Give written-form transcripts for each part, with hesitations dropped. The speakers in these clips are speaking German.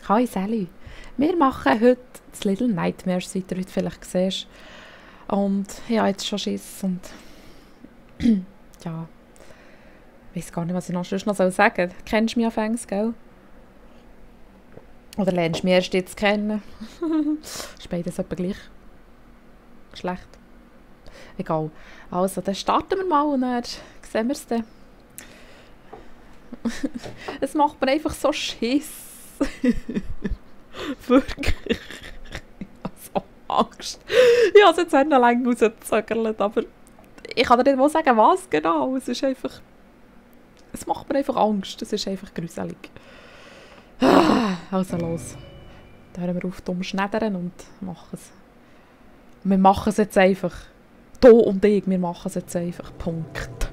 Hi Sally, wir machen heute das Little Nightmares, wie du heute vielleicht siehst. Und ich habe jetzt schon Schiss und ja, ich weiß gar nicht, was ich noch sonst noch sagen soll. Du kennst mich anfangs, gell? Oder lernst du mich erst jetzt kennen? Ist beides etwa gleich schlecht. Egal. Also, dann starten wir mal und dann sehen wir es dann. Es macht mir einfach so Schiss. Wirklich. Ich habe so Angst. Ich habe es jetzt noch lange rausgezögert, aber ich kann dir nicht mal sagen, was genau. Es ist einfach... Es macht mir einfach Angst. Es ist einfach gruselig. Also los. Dann hören wir auf dumm schneddern und machen es. Wir machen es jetzt einfach. Du und ich, wir machen es jetzt einfach. Punkt.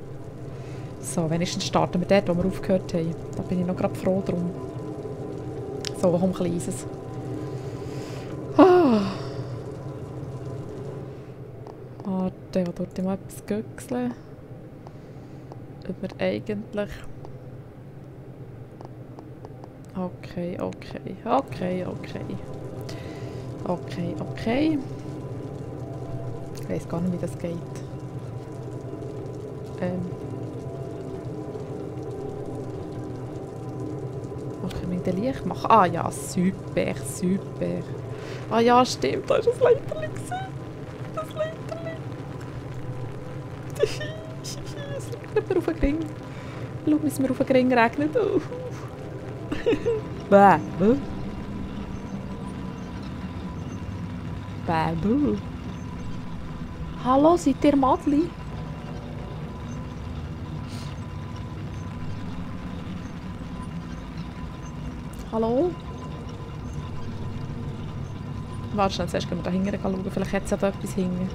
So, wenigstens starten wir dort, wo wir aufgehört haben. Da bin ich noch gerade froh drum. So, komm, Kleines. Warte, ich dort mal etwas güchseln. Ob wir eigentlich... Okay. Ich weiß gar nicht, wie das geht. Können wir den Licht machen? Ah ja, super. Ah ja, stimmt, da war das Leiterli. Das Leiterli. Es regnet mir auf den Ring. Schau, wie es mir auf den Ring regnet. Bäh. Bäh. Hallo, seid ihr Madli? Hallo? Warte schnell, zuerst gehen wir da hinten schauen. Vielleicht hat es ja da etwas hinten.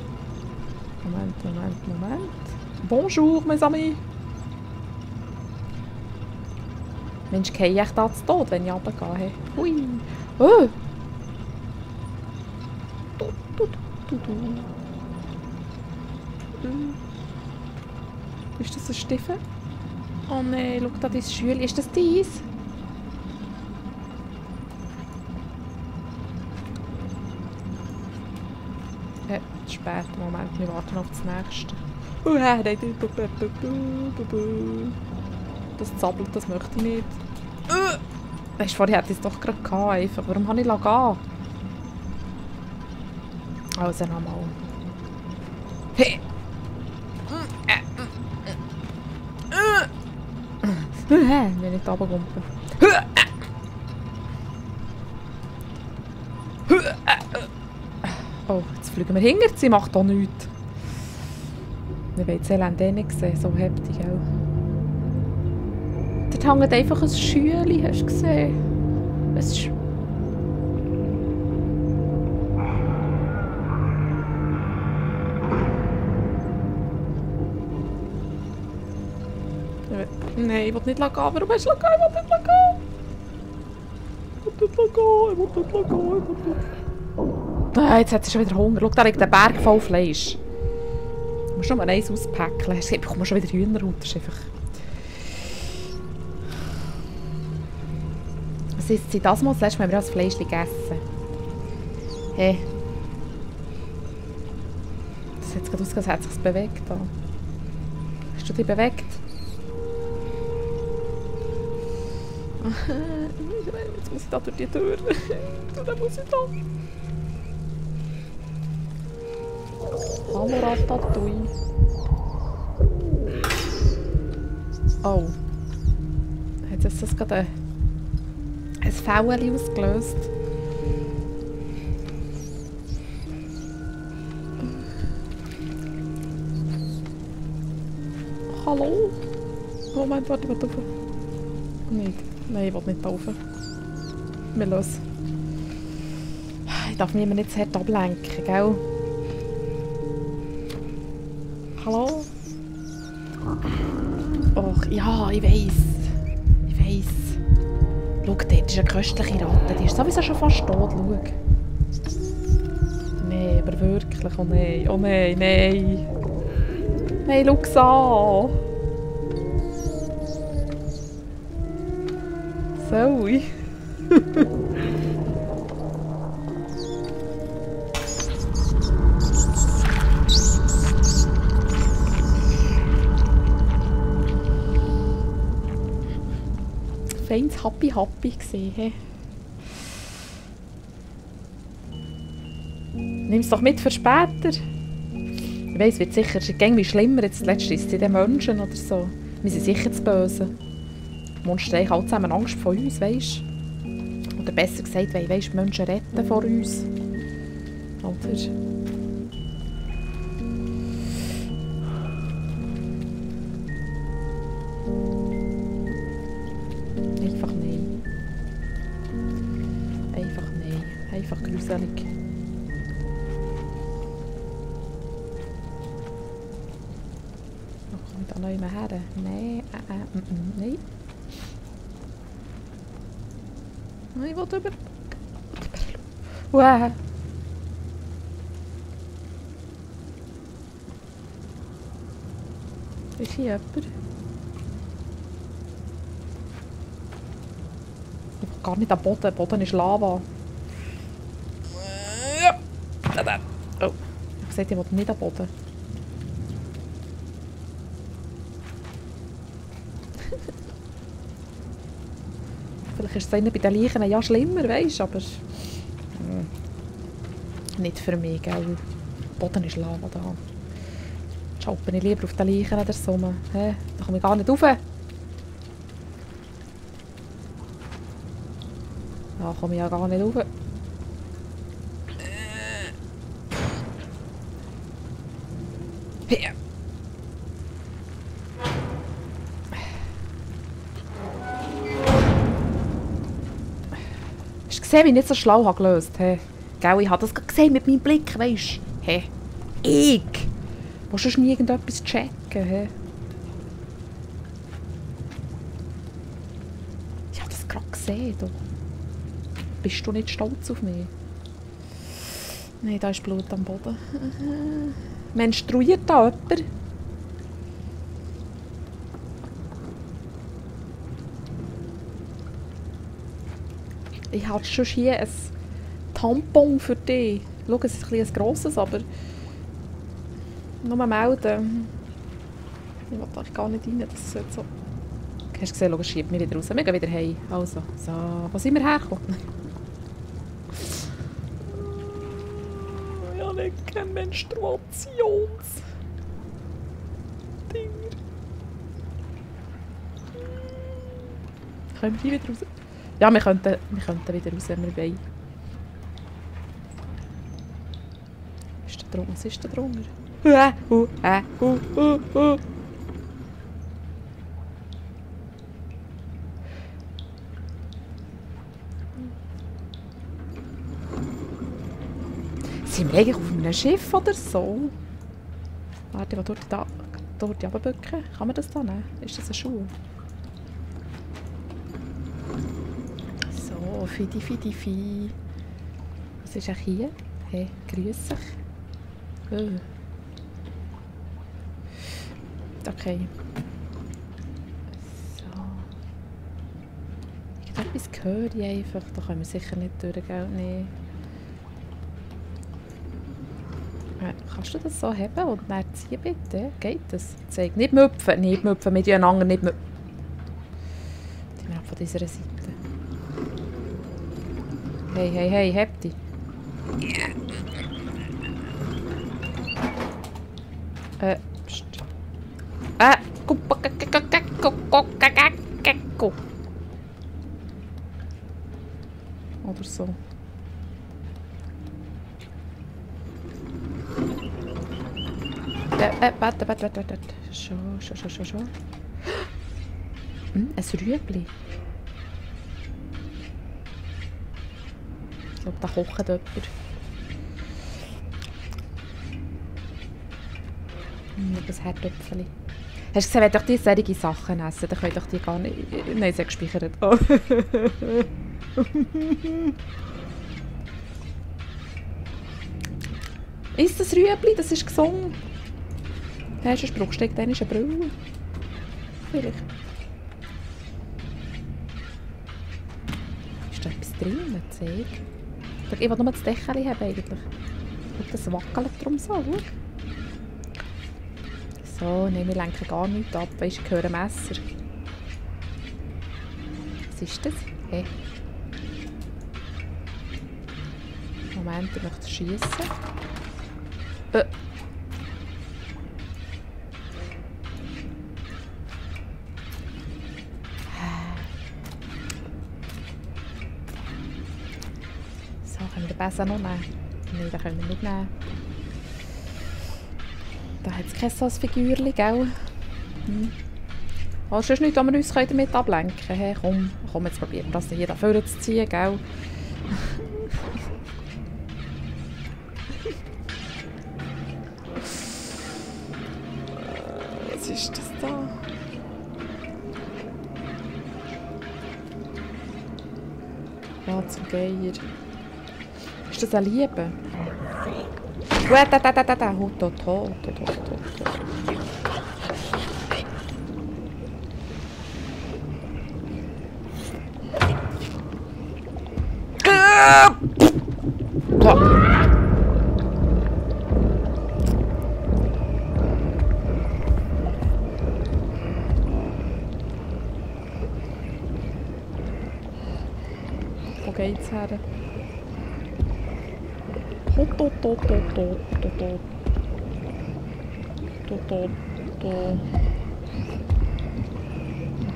Moment. Bonjour, mes amis. Mensch, gehe ich echt da zu Tod, wenn ich runtergehe. Hui. Oh. Ist das ein Stiefel? Oh nein, schau da, dein Schüler. Ist das dies? Spät, Moment, wir warten auf das nächste. Das zappelt, das möchte ich nicht. Weißt du, vorher hätte ich es doch gerade gehabt, einfach. Warum habe ich gehen? Also nochmal. Hey! Ich will nicht runterkumpen. Oh, jetzt fliegen wir hinter, sie macht auch nichts. Wir wollen das Elend eh nicht sehen, so heftig auch. Dort hängt einfach ein Schüeli, hast du gesehen? Nein, ich will nicht gehen. Warum hast du gehen? Ich will nicht gehen. Ah, jetzt hat sie schon wieder Hunger. Schau, da liegt ein Berg voll Fleisch. Du musst nur mal eins auspäckeln. Ich bekomme schon wieder Hühnerhaut. Das ist einfach... Was ist sie das mal? Das letzte Mal haben wir das Fleisch gegessen. Hey. Das hat gerade ausgesehen, als hätte es sich bewegt. Da. Hast du dich bewegt? Jetzt muss ich da durch die Tür. Dann muss ich da. Hallo Ratatouille. Oh. Hat jetzt das gerade ein Fäueli ausgelöst? Hallo? Moment, warte, ich will rauf. Nicht. Nein, ich will nicht rauf. Wir los. Ich darf mich immer nicht zu hart ablenken, gell? Hallo? Och, ja, ich weiss. Schau, dort ist eine köstliche Ratte. Die ist sowieso schon fast tot. Schau. Nein, aber wirklich. Oh nein. Nein, schau es an. Zoe. feines Happy gesehen. Hey. Nimm es doch mit für später. Ich weiss, wird sicher, es ist irgendwie schlimmer. Jetzt letztens sind die Menschen oder so. Wir sind sicher zu böse. Die Monster haben alle zusammen Angst vor uns, weisst du? Oder besser gesagt, weisst die Menschen retten vor uns. Oder? Einfach nein. Einfach nein. Einfach gruselig. Da noch immer her? Nein, nein. Nein, ich will über... Wow. Ist hier jemand? Ich will gar nicht am Boden. Der Boden ist Lava. Oh. Ich gesagt, ich will nicht am Boden. Vielleicht ist es bei den Leichen ja schlimmer, weisst du, aber... Nicht für mich, gell? Der Boden ist Lava da. Jetzt bin ich lieber auf den Leichen oder so. Da komme ich gar nicht rauf. Da komme ich ja gar nicht rauf. Hier. Hast du gesehen, wie ich nicht so schlau habe gelöst habe? Gell, ich habe das gerade gesehen mit meinem Blick, weisst du? Hey. Ich! Willst du nie irgendetwas checken? He? Ich habe das gerade gesehen. Du. Bist du nicht stolz auf mich? Nein, da ist Blut am Boden. Menstruiert da jemand? Ich habe schon hier ein Tampon für dich. Schau, es ist ein grosses, aber... Nur melden. Ich will da gar nicht rein, das sollte so... Hast du gesehen, schau, es schiebt mich wieder raus. Wir gehen wieder heim. Also, so, wo sind wir hergekommen? Ich habe nicht kein Menstruationsding. Können wir hier wieder raus? Ja, wir könnten wieder raus, wenn wir wollen. Ist da drunter? Was ist da drunter? Sind wir eigentlich auf einem Schiff oder so? Warte, ich will dort runterbücken. Kann man das da nehmen? Ist das ein Schuh? So, Fidi. Was ist eigentlich hier? Hey, grüß dich. Okay. So. Irgendetwas höre ich einfach. Da können wir sicher nicht durch, gell? Nee. Kannst du das so haben und dann ziehen, bitte? Geht das? Zeig. Nicht müpfen. Nicht müpfen. Wir tun einander nicht müpfen. Die wir von dieser Seite. Hey, heb dich. Pst. Oder so. Warte. Schon. Ein Rüebli. Ich glaube, da kocht jemand. Ein Herdöpfchen. Hast du gesehen, wenn doch die solche Sachen essen, dann können doch die gar nicht... Nein, sie hat gespeichert. Oh. Ist das Rüebli? Das ist gesund. Hast du einen Spruchsteck, dann ist eine Brille. Vielleicht. Ist da etwas drin? Zeig. Ich will nur das Deckel haben eigentlich. Und das wackelt drum so, schau. So, nein, wir lenken gar nichts ab. Weisst du, ich höre ein Messer. Was ist das? Hey. Moment, ich möchte schiessen. So, können wir den Besen noch nehmen? Nein, den können wir nicht nehmen. Da hat es kein so ein Figürchen, gell? Also, sonst nichts, was wir uns damit ablenken können. Hey, komm, jetzt probieren wir das hier vorne zu ziehen, gell? Was ist das da? Ja, zum Geier. Ist das eine Liebe? Tot. Wo geht's her?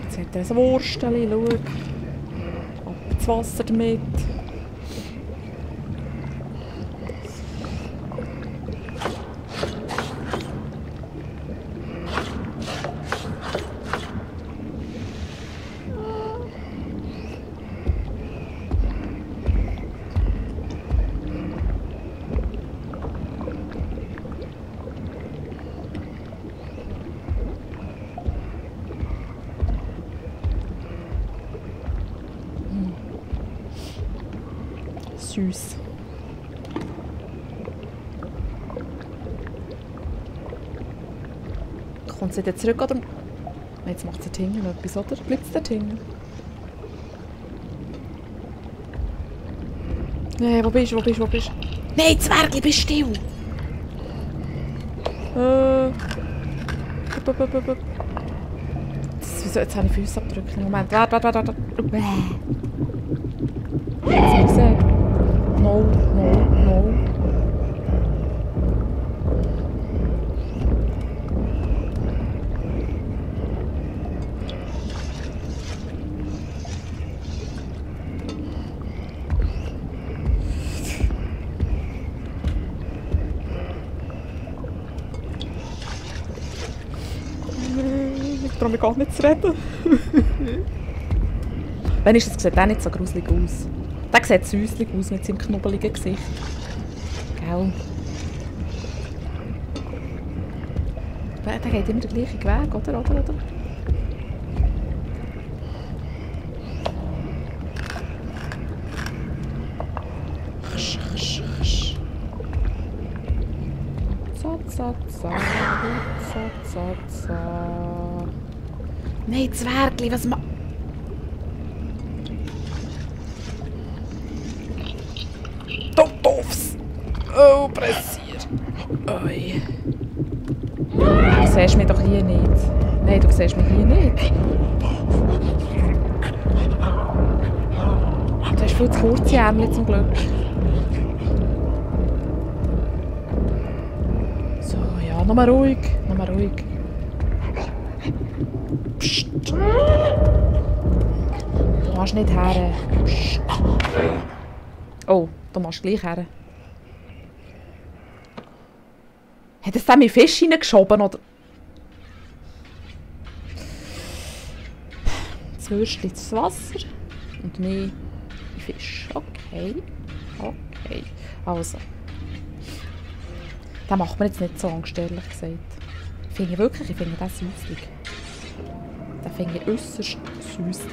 Jetzt hat er ein Wurstchen, schau. Ab ins Wasser damit. Süß. Kommt sie jetzt zurück oder? Jetzt macht sie Tingle etwas, oder? Bleibt es der Tingle? Nee, wo bist du? Nein, Zwergli, bist still! Wieso? Jetzt habe ich Füße abgedrückt. Moment, warte. Jetzt habe ich gesehen. No. Ich traue mich gar nicht zu reden. Wenigstens sieht der nicht so gruselig aus. Der sieht süßlich aus mit seinem knubbeligen Gesicht. Gell? Der geht immer den gleichen Weg, oder? Nein, Zwergli, was ma... Du doofs! Oh, pressiert! Oi. Du siehst mich doch hier nicht. Nein, du siehst mich hier nicht. Du hast viel zu kurze Ärmel zum Glück. So, ja, nochmal ruhig. Psst. Du machst nicht her. Psst. Oh, du machst gleich her. Hat es da mit Fisch hineingeschoben, oder? Das Würstchen ins Wasser und mehr Fisch. Okay. Also. Den macht man jetzt nicht so Angst, ehrlich gesagt. Ich finde das süßig. Den finde ich äußerst süßig.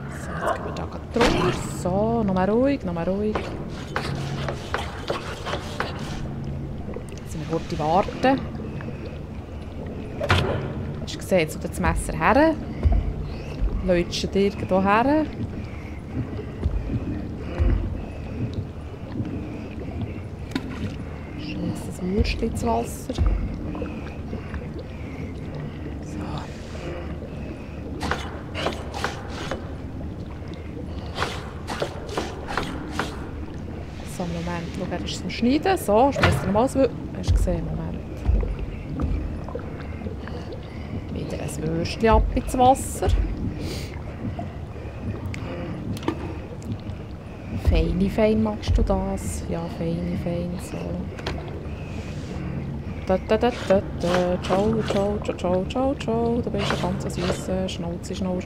So, jetzt gehen wir da drüber. So, nochmal ruhig. Jetzt müssen wir kurz warten. Hast du gesehen, jetzt das Messer her. Läutst du irgendwo her. Schmeißt das Würstchen ins Wasser. So. Schau, er ist zum Schneiden. So, schmeißt er nochmal ein. Hast du gesehen? Moment. Wieder ein Würstchen ab ins Wasser. Fein machst du das. Ja, fein, so. Ciao. Du bist ein ganz süßer Schnauzi, schnau.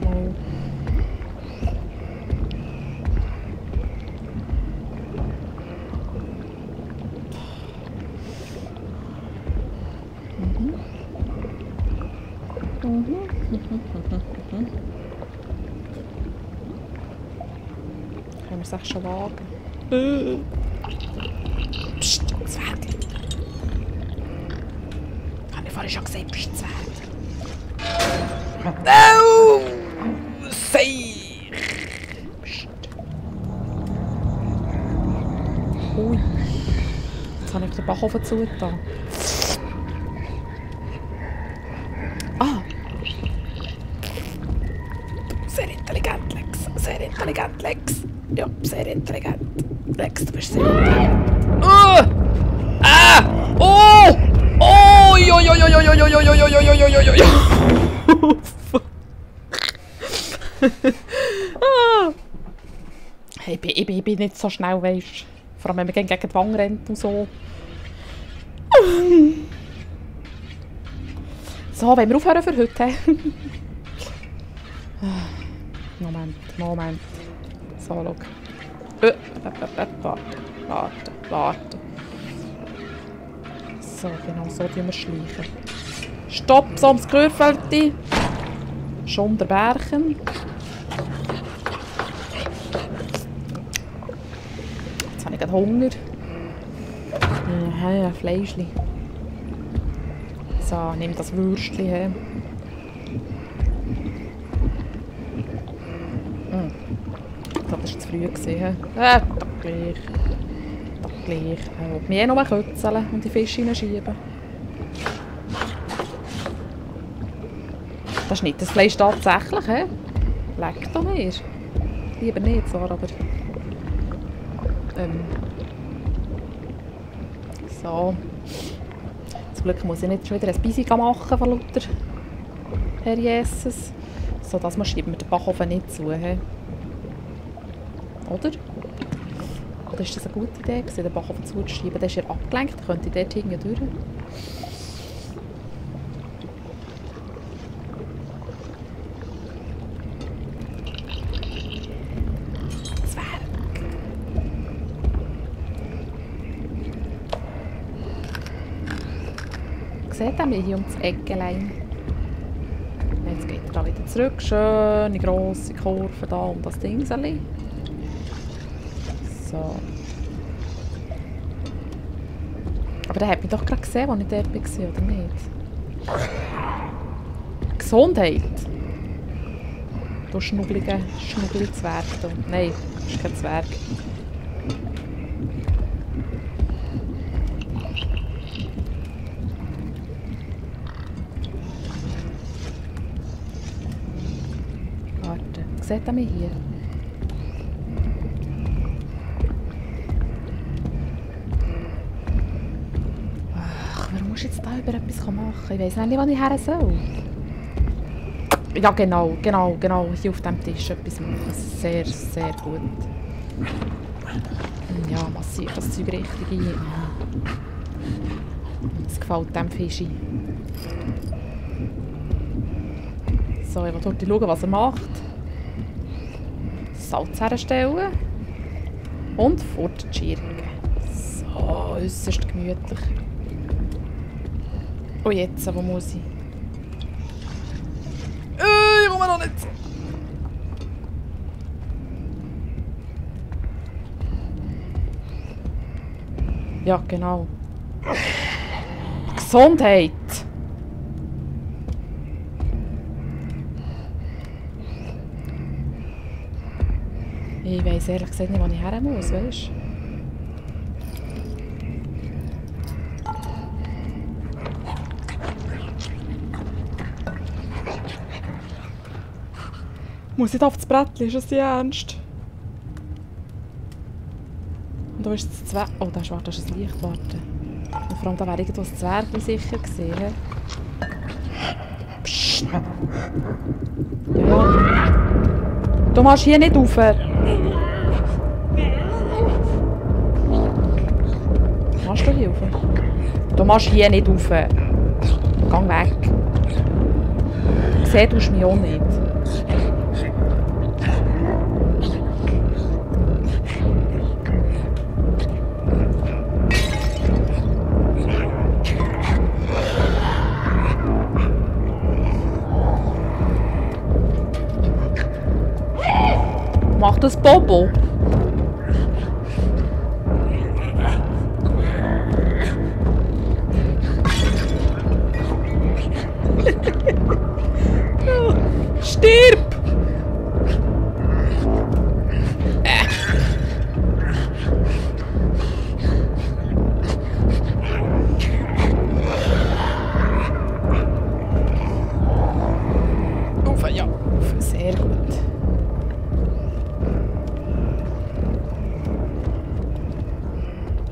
Können wir es echt schon wagen? Psst, Zwerg! Habe ich vorhin schon gesagt, psst, Zwerg! Oh! Seich! Psst! Ui! Jetzt habe ich den Backofen zugetan. Sehr intelligent, Lex. Ja, sehr intelligent. Lex, du bist sehr intelligent. Oh! Hey, ich bin nicht so schnell, weisst du. Vor allem, wenn man gegen die Wange rennt und so. So, wollen wir aufhören für heute? Moment. So, schau. Warte. So, genau so tun wir schleichen. Stopp, so ums Gehörfeldti. Schon der Bärchen. Jetzt habe ich gerade Hunger. Ja, Fleischli. So, nimm das Würstchen her. Das war zu früh. Doch gleich. Ich will mich noch kützeln und die Fische reinschieben. Das ist nicht das Fleisch tatsächlich, hä? Leck doch mehr. Lieber nicht, zwar, aber... So. Zum Glück muss ich nicht schon wieder ein Bisi machen von lauter Herr Jesus. So, das schieben wir den Backofen nicht zu, hä? Oder? Oder ist das eine gute Idee, den Backofen zuzuschieben? Der ist ja abgelenkt, könnte ich dort hinten durch. Zwerg! Seht ihr mich hier um das Eckelein? Jetzt geht er da wieder zurück. Schöne grosse Kurve da um das Ding. So. Aber der hat mich doch gerade gesehen, als ich dort war, oder nicht? Gesundheit! Du schnugglige Zwerg. Nein, das ist kein Zwerg. Warte, seht ihr mich hier? Warum musst du jetzt da über etwas machen? Ich weiss nicht, wo ich her soll. Ja, genau. Hier auf diesem Tisch etwas machen. Sehr, sehr gut. Ja, massiert das Zeug richtig ein. Das gefällt dem Fischi. So, ich will dort schauen, was er macht. Salz herstellen. Und fortschirken. So, äußerst gemütlich. Oh, jetzt, wo muss ich? Ich komme noch nicht! Ja, genau. Gesundheit! Ich weiss ehrlich gesagt nicht, wo ich her muss, weißt du? Muss ich da auf das Brettchen? Ist das die ernst? Und da ist das Zwerg... Oh, da ist, warte, das ist ein Licht, warte. Und vor allem, da wäre irgendwo das Zwergli sicher gesehen. Psst! Ja, ja. Du machst hier nicht rauf. Machst du hier rauf? Du machst hier nicht rauf. Geh weg. Sehen tust du mich auch nicht. Mach das Bobo. Stirb! Uff, ja, uff, sehr gut.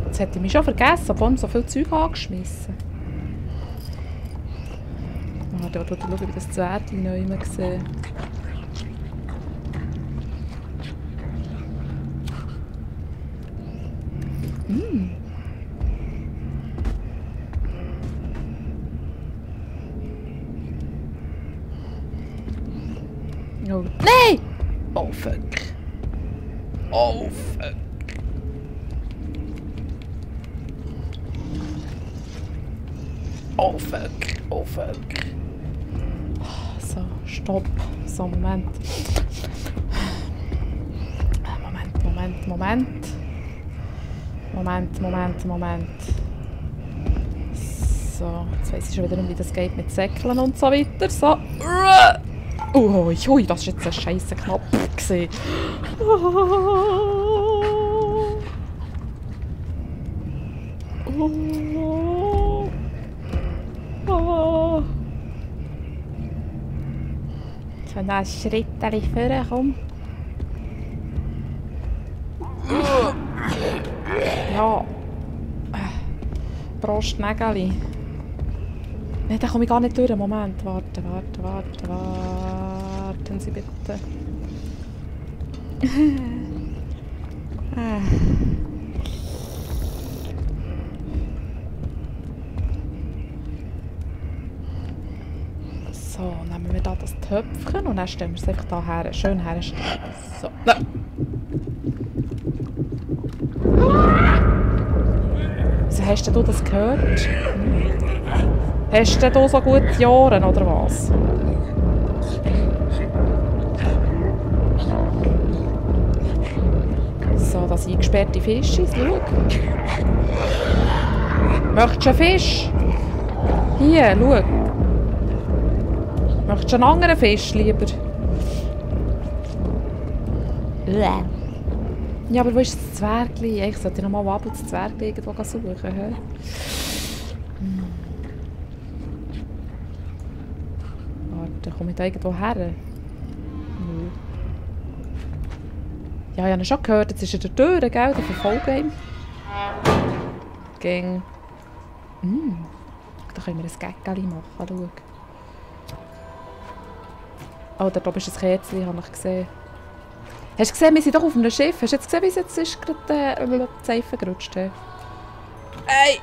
Jetzt hätte ich mich schon vergessen, obwohl wir so viel Zeug angeschmissen. Warte, ich schaue, wie das Zwergchen noch immer gesehen. Oh. Nein! Oh fuck. Oh fuck. Oh fuck. Oh fuck. So, stopp. So, Moment. Moment. So, jetzt weiss ich schon wieder nicht, wie das geht mit Säckeln und so weiter. So. Ui, das war jetzt ein scheisse Knopf. So, noch ein Schritt vorne, komm. Ja. Prost, Nägeli. Nein, da komme ich gar nicht durch. Moment, warten Sie bitte. So, nehmen wir da das Töpfchen und dann stellen wir es einfach da her. Schön herstellen. So. Wieso hast du das gehört? Hast du da so gute Ohren, oder was? So, das eingesperrte Fisch ist, schau. Möchtest du einen Fisch? Hier, schau. Möchtest du einen anderen Fisch, lieber? Ja, aber wo ist das Zwergli? Ich sollte noch mal das Zwergli irgendwo suchen. He? Warte, komme ich da irgendwo her? Ja, ich habe ihn schon gehört. Jetzt ist er der Tür, gell? Der Verfolgen. Ging. Da können wir ein Gäckeli machen. Schau. Oh, da oben ist ein Kätzchen, habe ich gesehen. Hast du gesehen, wir sind doch auf einem Schiff. Hast du jetzt gesehen, wie es jetzt ist, gerade die Seife gerutscht hat? Ey!